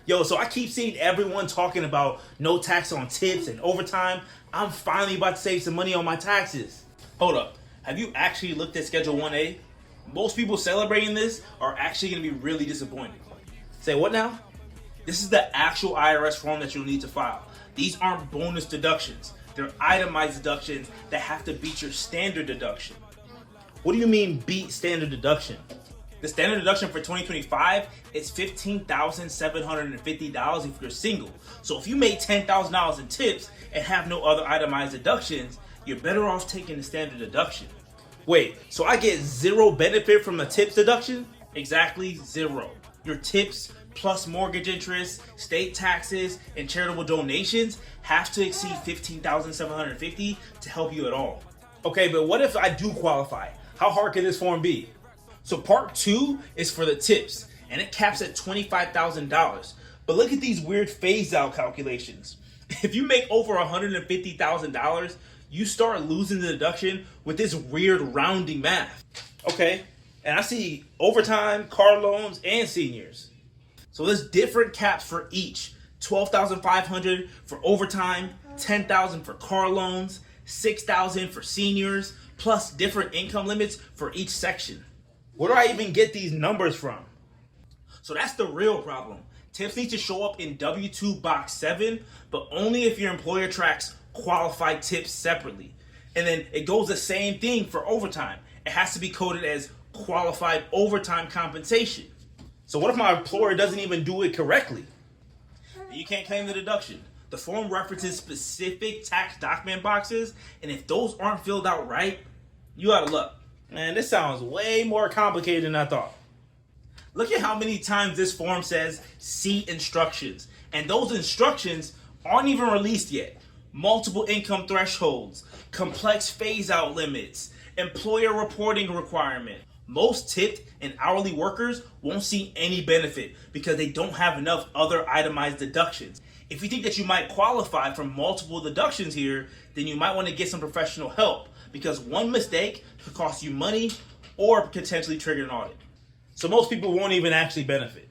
Yo, so I keep seeing everyone talking about no tax on tips and overtime. I'm finally about to save some money on my taxes. Hold up. Have you actually looked at Schedule 1A? Most people celebrating this are actually going to be really disappointed. Say what now? This is the actual IRS form that you'll need to file. These aren't bonus deductions. They're itemized deductions that have to beat your standard deduction. What do you mean beat standard deduction? The standard deduction for 2025 is $15,750 if you're single. So if you made $10,000 in tips and have no other itemized deductions, you're better off taking the standard deduction. Wait, so I get zero benefit from the tips deduction? Exactly zero. Your tips plus mortgage interest, state taxes, and charitable donations have to exceed $15,750 to help you at all. Okay, but what if I do qualify? How hard can this form be? So part 2 is for the tips, and it caps at $25,000. But look at these weird phase-out calculations. If you make over $150,000, you start losing the deduction with this weird rounding math. Okay, and I see overtime, car loans, and seniors. So there's different caps for each. $12,500 for overtime, $10,000 for car loans, $6,000 for seniors, plus different income limits for each section. Where do I even get these numbers from? So that's the real problem. Tips need to show up in W-2 box 7, but only if your employer tracks qualified tips separately. And then it goes the same thing for overtime. It has to be coded as qualified overtime compensation. So what if my employer doesn't even do it correctly? You can't claim the deduction. The form references specific tax document boxes, and if those aren't filled out right, you out of luck. Man, this sounds way more complicated than I thought. Look at how many times this form says see instructions, and those instructions aren't even released yet. Multiple income thresholds, complex phase-out limits, employer reporting requirement. Most tipped and hourly workers won't see any benefit because they don't have enough other itemized deductions. If you think that you might qualify for multiple deductions here, then you might want to get some professional help because one mistake could cost you money or potentially trigger an audit. So most people won't even actually benefit.